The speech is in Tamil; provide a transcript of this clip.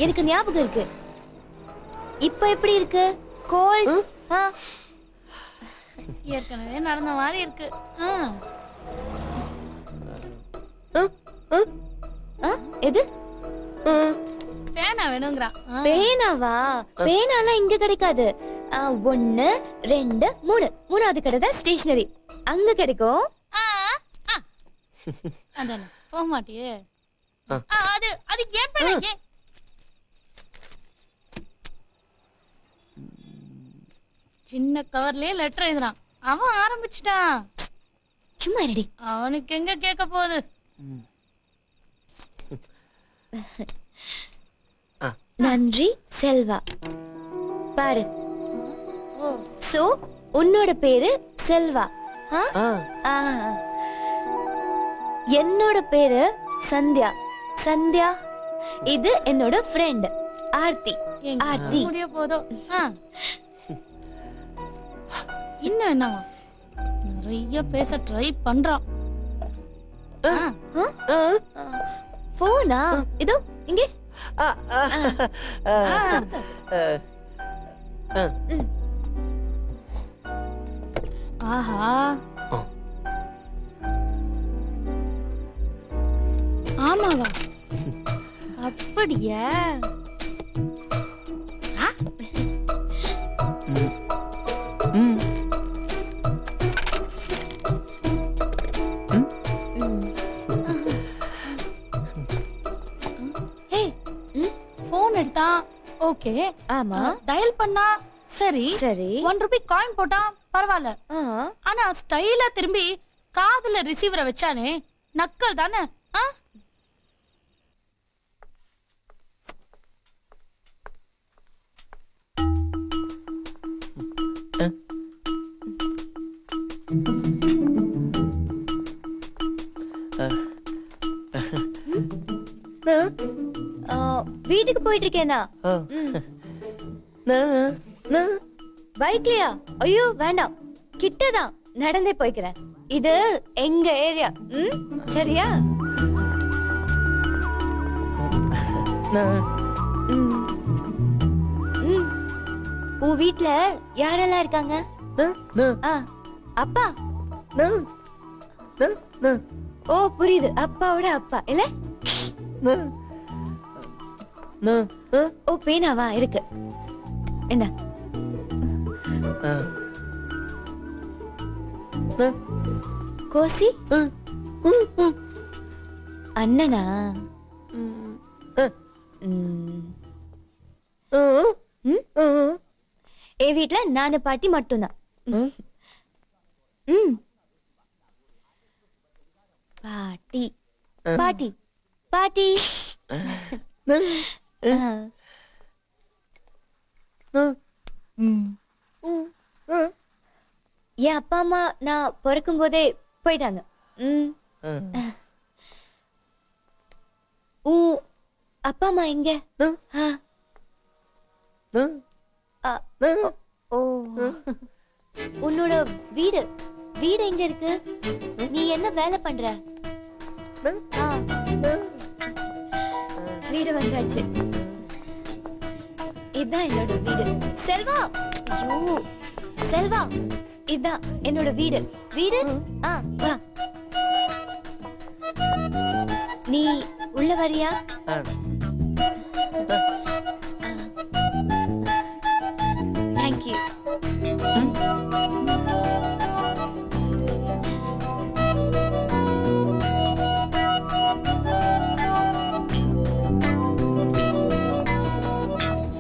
எனக்கு ஞாபகம் இருக்கு. இப்ப எப்படி இருக்கு? கோல்ட்? ஏற்கனவே நடந்த மாதிரி இருக்கு. எது? பேனா வேணுங்கறா. பேனாவா? பேனாலாம் இங்க கிடைக்காது. 1 2 3 மூணாவது கடை தான் ஸ்டேஷனரி. அங்க கிடைக்கும். அதானே போக மாட்டியே. அது அது ஏன் பேனா? சின்ன கவர்லயே லெட்டர் எழுதுறான். அவன் ஆரம்பிச்சிட்டான். சும்மா ரெடி. அவனுக்கு எங்க கேட்க போகுது? நன்றி செல்வா. பாரு. சோ உன்னோட பேரு செல்வா. என்னோட பேரு சந்தியா. சந்தியா. இது என்னோட ஃப்ரெண்ட் ஆர்த்தி. ஆர்த்தி. முடிய போதோ. இன்னும் என்னவா? நிறைய பேச ட்ரை பண்றான். போனா இதோ இங்கே. ஆஹா. ஆமாவா? அப்படியா? போன் எடுத்தா ஓகே. ஆமா. டயல் பண்ணா சரி சரி. 1 ரூபாய் காயின் போட்டா பரவாயில்ல. ஆனா ஸ்டைலா திரும்பி காதுல ரிசீவரை வச்சானே நக்கல் தானே. வீட்டுக்கு போயிட்டு இருக்கேனா? பைக்லயா? ஐயோ வேண்டாம், கிட்டதான், நடந்தே போய்க்கிறேன். இது எங்க ஏரியா. சரியா? உன் வீட்ல யாரெல்லாம் இருக்காங்க? அப்பா. ஓ புரியுது, அப்பாவோட அப்பா இல்ல? ஓ பேனாவா இருக்கு, என்ன? கோசி அண்ணனா? என் வீட்ல நானு பாட்டி மட்டும்தான். பாட்டி பாட்டி பாட்டி. என் அப்பா அம்மா நான் பிறக்கும் போதே போயிட்டாங்க. அப்பா அம்மா எங்க? உன்னோட வீடு வீடு எங்க இருக்கு? நீ என்ன வேலை பண்ற? வீடு வந்தாச்சு. இதுதான் என்னோட வீடு. செல்வா, ஐயோ செல்வா, இதுதான் என்னோட வீடு. வீடு வா. நீ உள்ள வரியா?